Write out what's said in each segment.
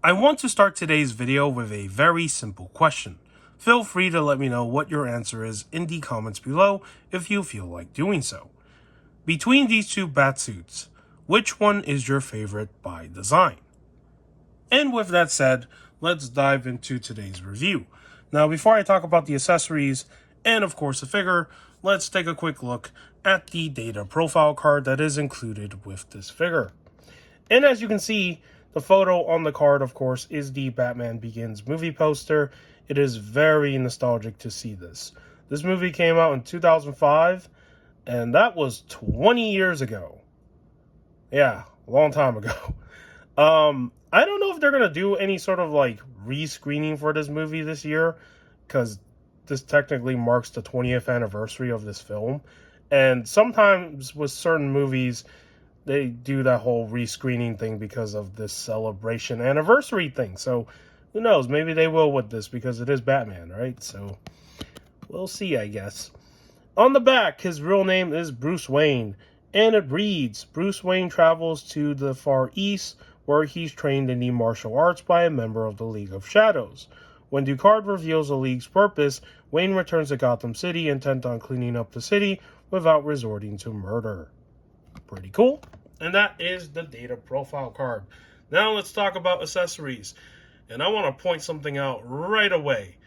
I want to start today's video with a very simple question. Feel free to let me know what your answer is in the comments below if you feel like doing so. Between these two batsuits, which one is your favorite by design? And with that said, let's dive into today's review. Now, before I talk about the accessories and of course the figure, let's take a quick look at the data profile card that is included with this figure. And as you can see, the photo on the card, of course, is the Batman Begins movie poster. It is very nostalgic to see this. This movie came out in 2005, and that was 20 years ago. Yeah, a long time ago. I don't know if they're going to do any sort of like re-screening for this movie this year, because this technically marks the 20th anniversary of this film. And sometimes with certain movies, they do that whole rescreening thing because of this celebration anniversary thing. So who knows? Maybe they will with this because it is Batman, right? So we'll see, I guess. On the back, his real name is Bruce Wayne, and it reads, Bruce Wayne travels to the Far East, where he's trained in the martial arts by a member of the League of Shadows. When Ducard reveals the League's purpose, Wayne returns to Gotham City, intent on cleaning up the city without resorting to murder. Pretty cool. And that is the data profile card. Now let's talk about accessories. And I want to point something out right away.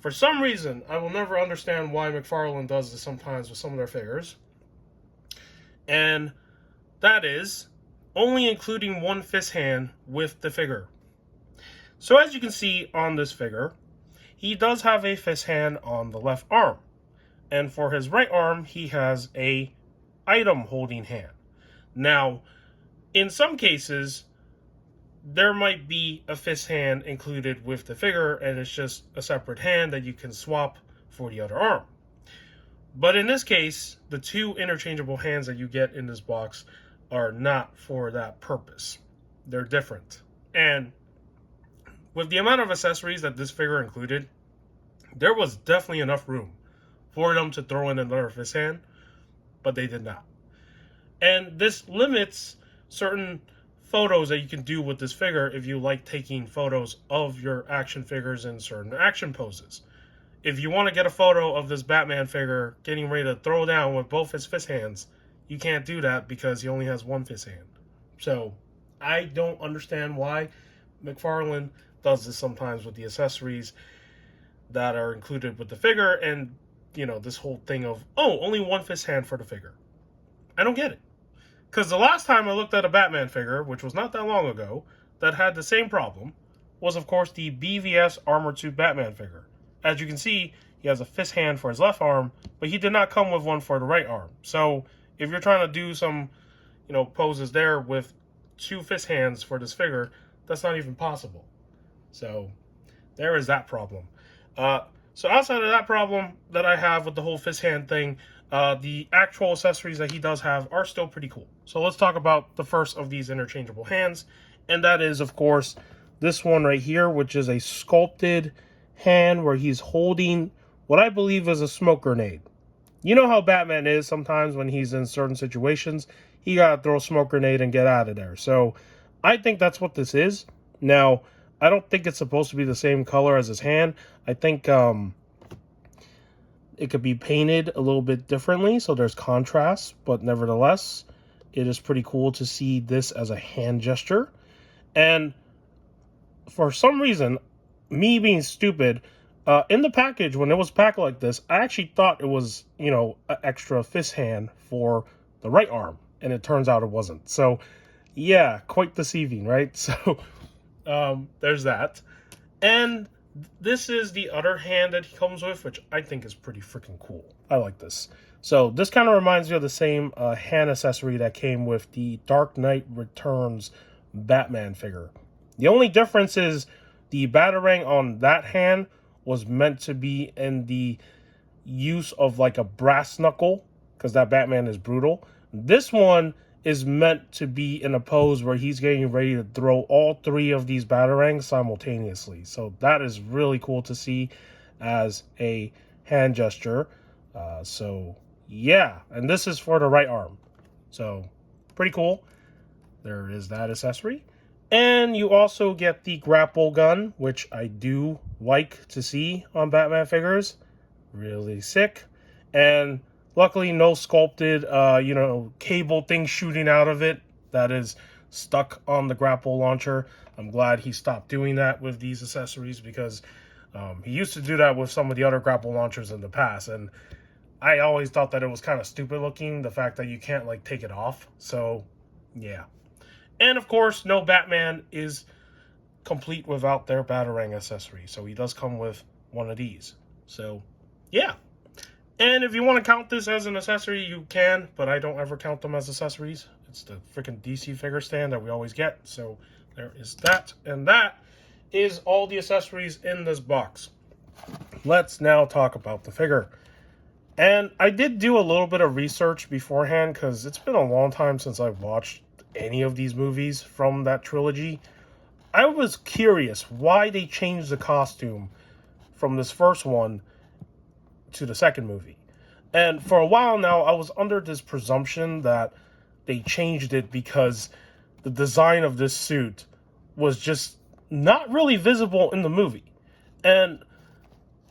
For some reason, I will never understand why Mcfarlane does this sometimes with some of their figures. And that is only including one fist hand with the figure. So as you can see on this figure, he does have a fist hand on the left arm. And for his right arm, he has a item holding hand. Now, in some cases, there might be a fist hand included with the figure, and it's just a separate hand that you can swap for the other arm. But in this case, the two interchangeable hands that you get in this box are not for that purpose. They're different. And with the amount of accessories that this figure included, there was definitely enough room for them to throw in another fist hand, but they did not. And this limits certain photos that you can do with this figure if you like taking photos of your action figures in certain action poses. If you want to get a photo of this Batman figure getting ready to throw down with both his fist hands, you can't do that because he only has one fist hand. So I don't understand why Mcfarlane does this sometimes with the accessories that are included with the figure, and you know, this whole thing of, oh, only one fist hand for the figure. I don't get it. Because the last time I looked at a Batman figure, which was not that long ago, that had the same problem, was of course the BVS Armored Suit Batman figure. As you can see, he has a fist hand for his left arm, but he did not come with one for the right arm. So if you're trying to do some, you know, poses there with two fist hands for this figure, that's not even possible. So there is that problem. So outside of that problem that I have with the whole fist hand thing, the actual accessories that he does have are still pretty cool. So let's talk about the first of these interchangeable hands, and that is, of course, this one right here, which is a sculpted hand where he's holding what I believe is a smoke grenade. You know how Batman is sometimes when he's in certain situations, he gotta throw a smoke grenade and get out of there. So I think that's what this is. Now, I don't think it's supposed to be the same color as his hand. I think it could be painted a little bit differently, so there's contrast, but nevertheless, it is pretty cool to see this as a hand gesture. And for some reason, me being stupid, in the package, when it was packed like this, I actually thought it was, you know, an extra fist hand for the right arm, and it turns out it wasn't. So, yeah, quite deceiving, right? So, there's that. And this is the other hand that he comes with, which I think is pretty freaking cool. I like this. So this kind of reminds me of the same hand accessory that came with the Dark Knight Returns Batman figure. The only difference is the batarang on that hand was meant to be in the use of like a brass knuckle, because that Batman is brutal. This one is meant to be in a pose where he's getting ready to throw all three of these batarangs simultaneously. So that is really cool to see as a hand gesture. So yeah, and this is for the right arm. So pretty cool. There is that accessory. And you also get the grapple gun, which I do like to see on Batman figures. Really sick. And luckily no sculpted, cable thing shooting out of it that is stuck on the grapple launcher. I'm glad he stopped doing that with these accessories because he used to do that with some of the other grapple launchers in the past. And I always thought that it was kind of stupid looking, the fact that you can't, like, take it off. So, yeah. And, of course, no Batman is complete without their Batarang accessory. So he does come with one of these. So, yeah. And if you want to count this as an accessory, you can, but I don't ever count them as accessories. It's the freaking DC figure stand that we always get. So there is that. And that is all the accessories in this box. Let's now talk about the figure. And I did do a little bit of research beforehand because it's been a long time since I've watched any of these movies from that trilogy. I was curious why they changed the costume from this first one to the second movie. And for a while now, I was under this presumption that they changed it because the design of this suit was just not really visible in the movie. And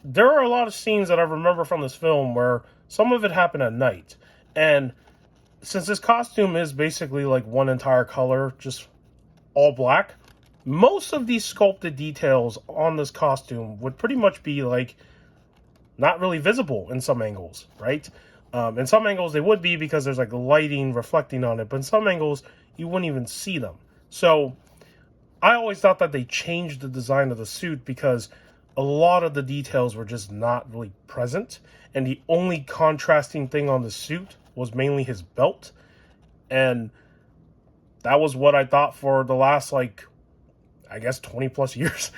there are a lot of scenes that I remember from this film where some of it happened at night. And since this costume is basically like one entire color, just all black, most of these sculpted details on this costume would pretty much be like not really visible in some angles, right? In some angles they would be because there's like lighting reflecting on it, but in some angles you wouldn't even see them. So I always thought that they changed the design of the suit because a lot of the details were just not really present, and the only contrasting thing on the suit was mainly his belt, and that was what I thought for the last, like, I guess 20 plus years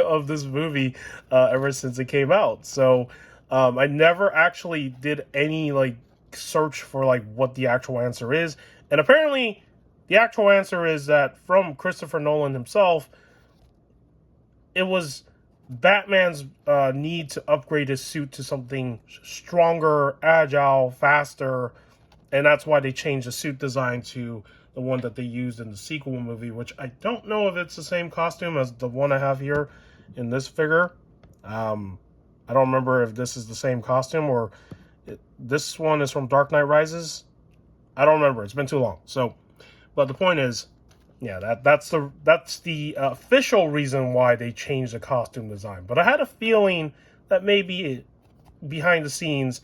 of this movie, ever since it came out. So I never actually did any like search for like what the actual answer is, and apparently the actual answer is that from Christopher Nolan himself, it was Batman's need to upgrade his suit to something stronger, agile, faster, and that's why they changed the suit design to the one that they used in the sequel movie, which I don't know if it's the same costume as the one I have here in this figure. I don't remember if this is the same costume or this one is from Dark Knight Rises. I don't remember. It's been too long. So, but the point is, yeah, that's the official reason why they changed the costume design. But I had a feeling that maybe behind the scenes,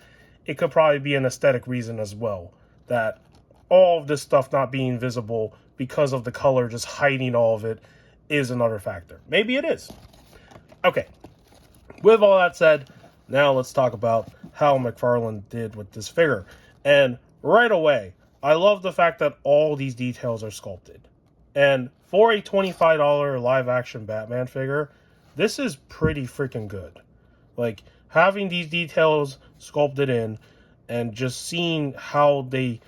it could probably be an aesthetic reason as well. That all of this stuff not being visible because of the color just hiding all of it is another factor. Maybe it is. Okay. With all that said, now let's talk about how Mcfarlane did with this figure. And right away, I love the fact that all these details are sculpted. And for a $25 live-action Batman figure, this is pretty freaking good. Like, having these details sculpted in and just seeing how they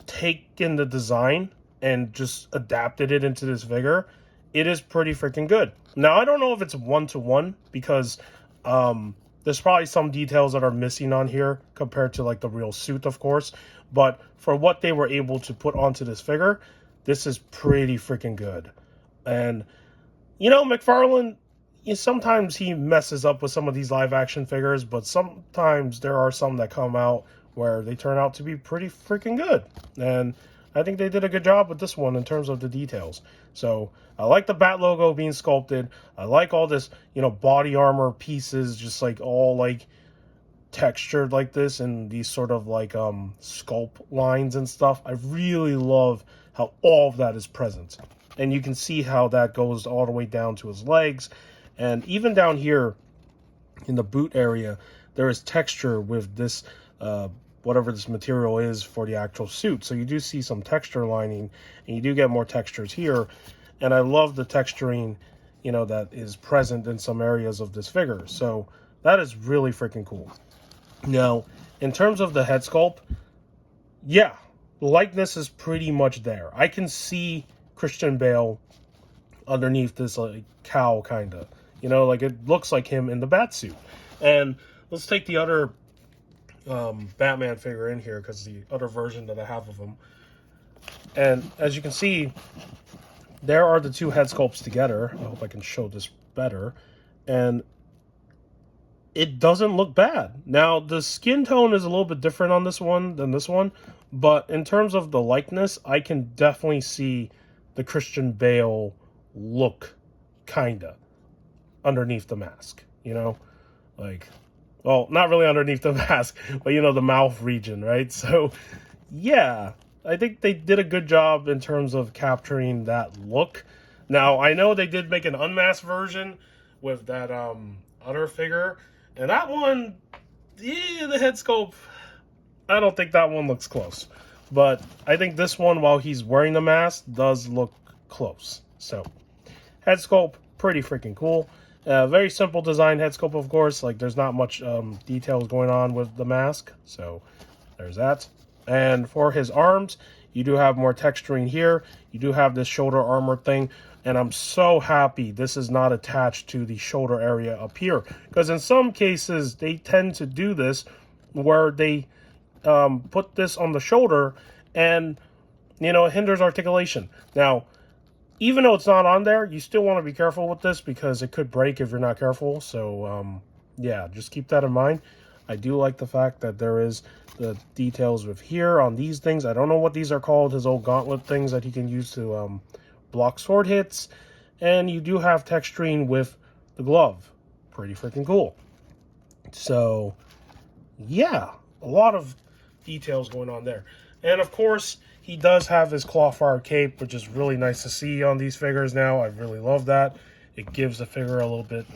taken the design and just adapted it into this figure, it is pretty freaking good. Now, I don't know if it's one-to-one because there's probably some details that are missing on here compared to like the real suit, of course. But for what they were able to put onto this figure, this is pretty freaking good. And, you know, Mcfarlane, sometimes he messes up with some of these live-action figures, but sometimes there are some that come out where they turn out to be pretty freaking good. And I think they did a good job with this one in terms of the details. So I like the Bat logo being sculpted. I like all this, body armor pieces just like all like textured like this and these sort of like sculpt lines and stuff. I really love how all of that is present. And you can see how that goes all the way down to his legs. And even down here in the boot area, there is texture with this whatever this material is for the actual suit. So you do see some texture lining, and you do get more textures here. And I love the texturing, that is present in some areas of this figure. So that is really freaking cool. Now, in terms of the head sculpt, yeah, the likeness is pretty much there. I can see Christian Bale underneath this like cowl, kind of. Like it looks like him in the bat suit. And let's take the other Batman figure in here, because the other version that I have of him, And as you can see, there are the two head sculpts together. I hope I can show this better. And it doesn't look bad. Now, the skin tone is a little bit different on this one than this one, but in terms of the likeness, I can definitely see the Christian Bale look, kinda, underneath the mask, you know? Like, well, not really underneath the mask, but, you know, the mouth region, right? So, yeah, I think they did a good job in terms of capturing that look. Now, I know they did make an unmasked version with that other figure, and that one, yeah, the head sculpt, I don't think that one looks close. But I think this one, while he's wearing the mask, does look close. So, head sculpt, pretty freaking cool. Very simple design head sculpt, of course. Like, there's not much details going on with the mask. So, there's that. And for his arms, you do have more texturing here. You do have this shoulder armor thing. And I'm so happy this is not attached to the shoulder area up here. Because in some cases, they tend to do this where they put this on the shoulder and, you know, it hinders articulation. Now, even though it's not on there, you still want to be careful with this because it could break if you're not careful. So, yeah, just keep that in mind. I do like the fact that there is the details with here on these things. I don't know what these are called, his old gauntlet things that he can use to block sword hits. And you do have texturing with the glove. Pretty freaking cool. So, yeah, a lot of details going on there. And, of course, he does have his claw-fired cape, which is really nice to see on these figures now. I really love that. It gives the figure a little bit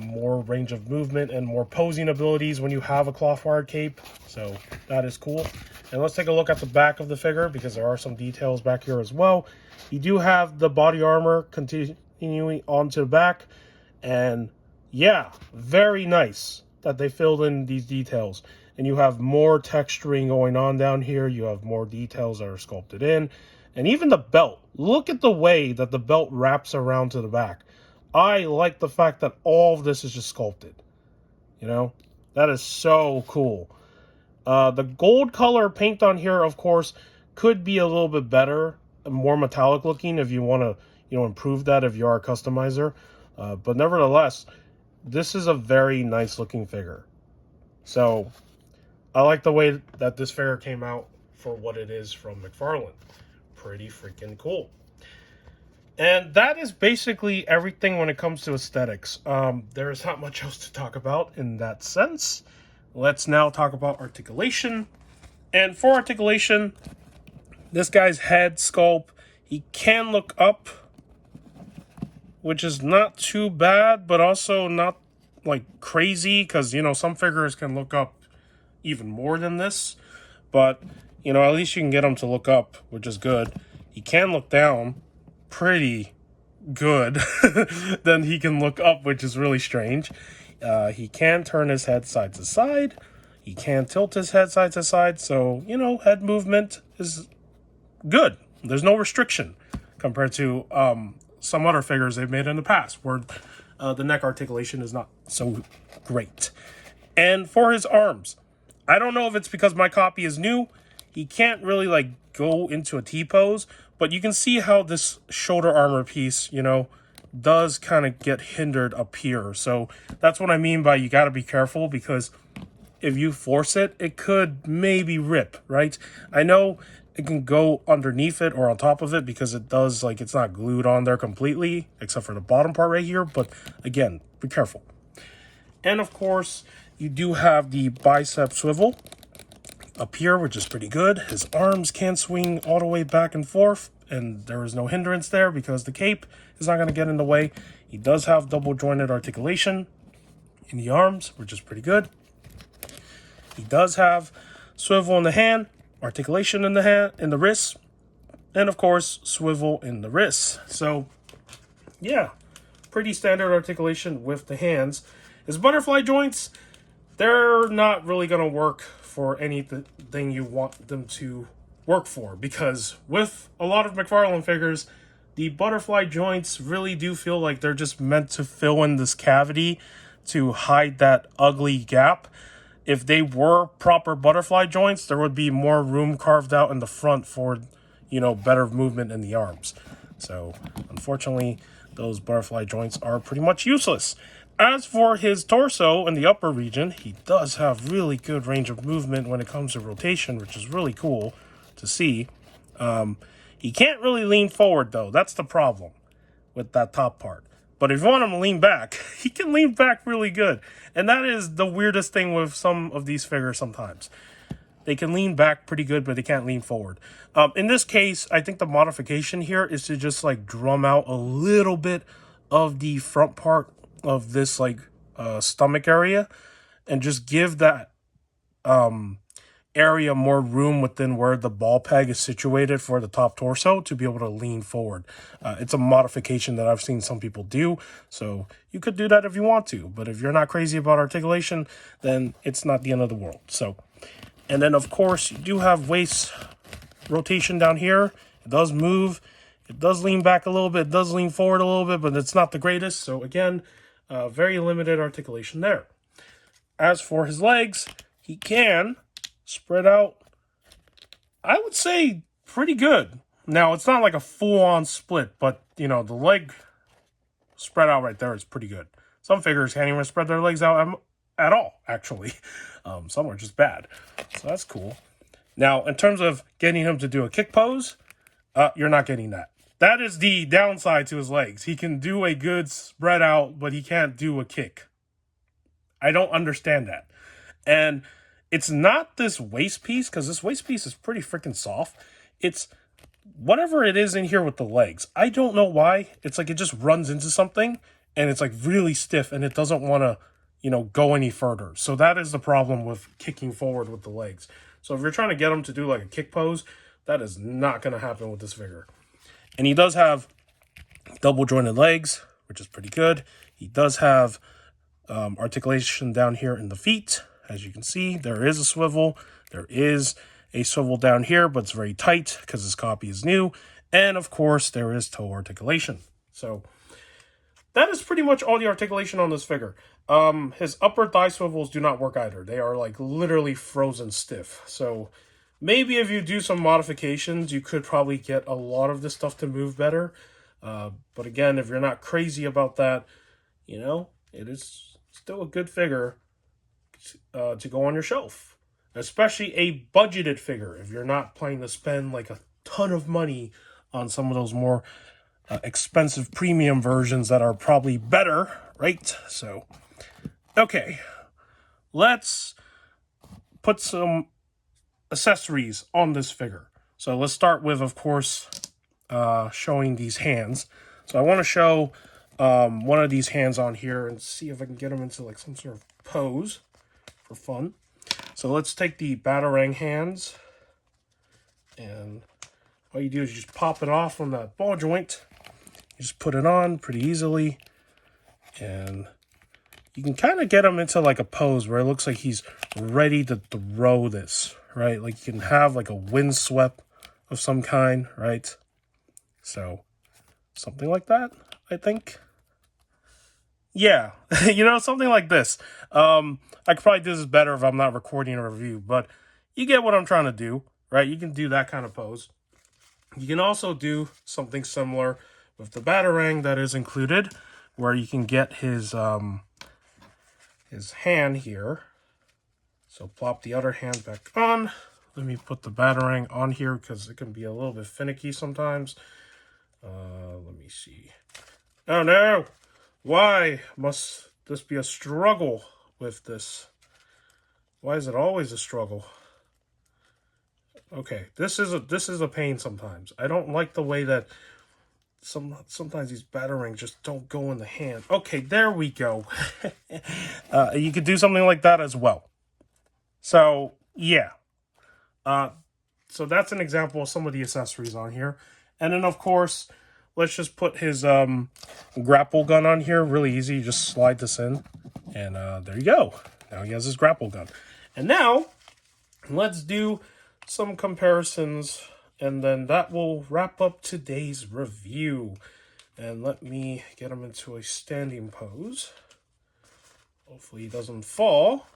more range of movement and more posing abilities when you have a claw-fired cape. So that is cool. And let's take a look at the back of the figure because there are some details back here as well. You do have the body armor continuing onto the back. And yeah, very nice that they filled in these details. And you have more texturing going on down here. You have more details that are sculpted in. And even the belt. Look at the way that the belt wraps around to the back. I like the fact that all of this is just sculpted. You know? That is so cool. The gold color paint on here, of course, could be a little bit better. More metallic looking if you want to, you know, improve that if you are a customizer. But nevertheless, this is a very nice looking figure. So, I like the way that this figure came out for what it is from Mcfarlane. Pretty freaking cool. And that is basically everything when it comes to aesthetics. There is not much else to talk about in that sense. Let's now talk about articulation. And for articulation, this guy's head sculpt, he can look up, which is not too bad, but also not like crazy, because, you know, some figures can look up even more than this. But, you know, at least you can get him to look up, which is good. He can look down pretty good. Then he can look up, which is really strange. He can turn his head side to side. He can tilt his head side to side. So, you know, head movement is good. There's no restriction compared to some other figures they've made in the past where the neck articulation is not so great. And for his arms, I don't know if it's because my copy is new. He can't really like go into a T-pose, but you can see how this shoulder armor piece, you know, does kind of get hindered up here. So that's what I mean by you got to be careful, because if you force it, it could maybe rip, right? I know it can go underneath it or on top of it because it does, like, it's not glued on there completely, except for the bottom part right here. But again, be careful. And of course, you do have the bicep swivel up here, which is pretty good. His arms can swing all the way back and forth, and there is no hindrance there because the cape is not going to get in the way. He does have double jointed articulation in the arms, which is pretty good. He does have swivel in the hand, articulation in the hand, in the wrist, and of course, swivel in the wrist. So, yeah, pretty standard articulation with the hands. His butterfly joints, they're not really going to work for anything you want them to work for, because with a lot of Mcfarlane figures, the butterfly joints really do feel like they're just meant to fill in this cavity to hide that ugly gap. If they were proper butterfly joints, there would be more room carved out in the front for, better movement in the arms. So, unfortunately, those butterfly joints are pretty much useless. As for his torso in the upper region, he does have really good range of movement when it comes to rotation, which is really cool to see. He can't really lean forward, though. That's the problem with that top part. But if you want him to lean back, he can lean back really good. And that is the weirdest thing with some of these figures sometimes. They can lean back pretty good, but they can't lean forward. In this case, I think the modification here is to just like drum out a little bit of the front part of this stomach area and just give that area more room within where the ball peg is situated for the top torso to be able to lean forward. It's a modification that I've seen some people do, so you could do that if you want to, but if you're not crazy about articulation, then it's not the end of the world. So, and then of course you do have waist rotation down here. It does move, it does lean back a little bit, it does lean forward a little bit, but it's not the greatest. So again, very limited articulation there. As for his legs, he can spread out, I would say, pretty good. Now, it's not like a full-on split, but, the leg spread out right there is pretty good. Some figures can't even spread their legs out at all, actually. Some are just bad. So that's cool. Now, in terms of getting him to do a kick pose, you're not getting that. That is the downside to his legs. He can do a good spread out, but he can't do a kick. I don't understand that. And it's not this waist piece, because this waist piece is pretty freaking soft. It's whatever it is in here with the legs. I don't know why. It's like it just runs into something, and it's like really stiff, and it doesn't want to, go any further. So that is the problem with kicking forward with the legs. So if you're trying to get him to do like a kick pose, that is not going to happen with this figure. And he does have double jointed legs, which is pretty good. He does have articulation down here in the feet. As you can see, there is a swivel. There is a swivel down here, but it's very tight because this copy is new. And of course, there is toe articulation. So that is pretty much all the articulation on this figure. His upper thigh swivels do not work either. They are like literally frozen stiff. So maybe if you do some modifications, you could probably get a lot of this stuff to move better. But again, if you're not crazy about that, it is still a good figure to go on your shelf, especially a budgeted figure. If you're not planning to spend like a ton of money on some of those more expensive premium versions that are probably better, right? So, okay, let's put some accessories on this figure. So let's start with, of course, showing these hands. So I want to show one of these hands on here and see if I can get them into like some sort of pose for fun. So let's take the Batarang hands, and all you do is you just pop it off from that ball joint. You just put it on pretty easily, and you can kind of get him into like a pose where it looks like he's ready to throw this, right? Like you can have like a windswept of some kind, right? So something like that, I think. Yeah, something like this. I could probably do this better if I'm not recording a review, but you get what I'm trying to do, right? You can do that kind of pose. You can also do something similar with the Batarang that is included, where you can get his hand here. So plop the other hand back on. Let me put the Batarang on here because it can be a little bit finicky sometimes. Let me see. Oh no! Why must this be a struggle with this? Why is it always a struggle? Okay, this is a pain sometimes. I don't like the way that sometimes these Batarangs just don't go in the hand. Okay, there we go. You could do something like that as well. So yeah. So that's an example of some of the accessories on here. And then of course, let's just put his grapple gun on here. Really easy. You just slide this in. And there you go. Now he has his grapple gun. And now, let's do some comparisons. And then that will wrap up today's review. And let me get him into a standing pose. Hopefully he doesn't fall.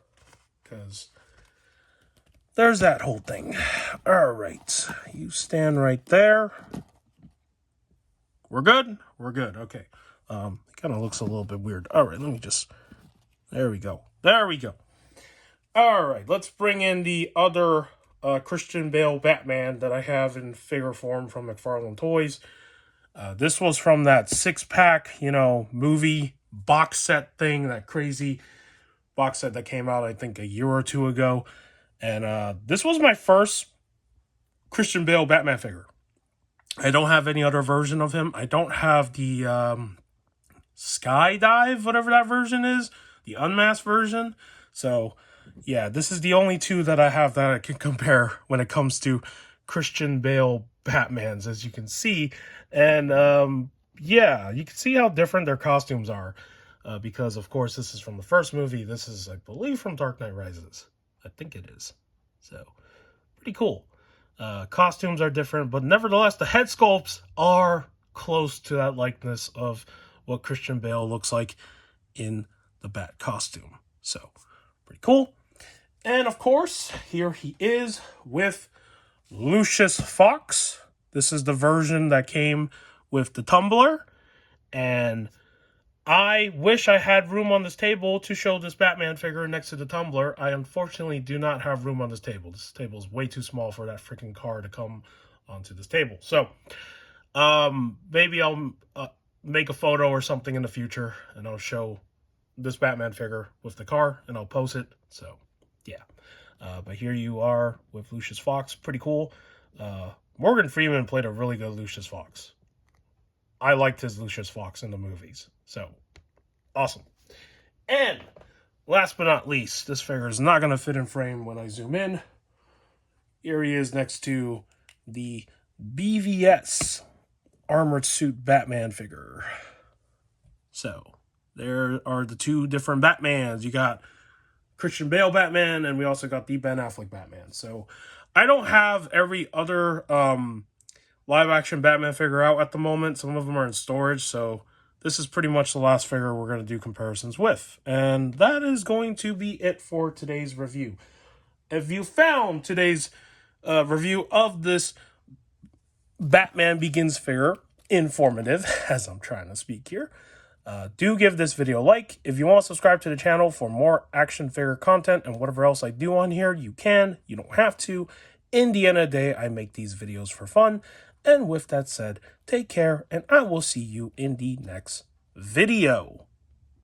Because there's that whole thing. All right, you stand right there. We're good? We're good, okay. It kind of looks a little bit weird. All right, let me just, there we go. There we go. All right, let's bring in the other Christian Bale Batman that I have in figure form from Mcfarlane Toys. This was from that 6-pack, movie box set thing, that crazy box set that came out, I think, a year or two ago. And this was my first Christian Bale Batman figure. I don't have any other version of him. I don't have the Skydive, whatever that version is, the unmasked version. So, yeah, this is the only two that I have that I can compare when it comes to Christian Bale Batmans, as you can see. And, yeah, you can see how different their costumes are. Because, of course, this is from the first movie. This is, I believe, from Dark Knight Rises. I think it is. So, pretty cool. Costumes are different, but nevertheless, the head sculpts are close to that likeness of what Christian Bale looks like in the Bat costume. So, pretty cool. And, of course, here he is with Lucius Fox. This is the version that came with the tumbler. And I wish I had room on this table to show this Batman figure next to the tumbler. I unfortunately do not have room on this table. This table is way too small for that freaking car to come onto this table. So, maybe I'll make a photo or something in the future, and I'll show this Batman figure with the car, and I'll post it. So, yeah. But here you are with Lucius Fox. Pretty cool. Morgan Freeman played a really good Lucius Fox. I liked his Lucius Fox in the movies. So, awesome. And last but not least, this figure is not going to fit in frame when I zoom in. Here he is next to the BVS Armored Suit Batman figure. So, there are the two different Batmans. You got Christian Bale Batman, and we also got the Ben Affleck Batman. So, I don't have every other live-action Batman figure out at the moment. Some of them are in storage, so this is pretty much the last figure we're going to do comparisons with. And that is going to be it for today's review. If you found today's review of this Batman Begins figure informative, as I'm trying to speak here, do give this video a like. If you want to subscribe to the channel for more action figure content and whatever else I do on here, you can. You don't have to. In the end of the day, I make these videos for fun. And with that said, take care, and I will see you in the next video.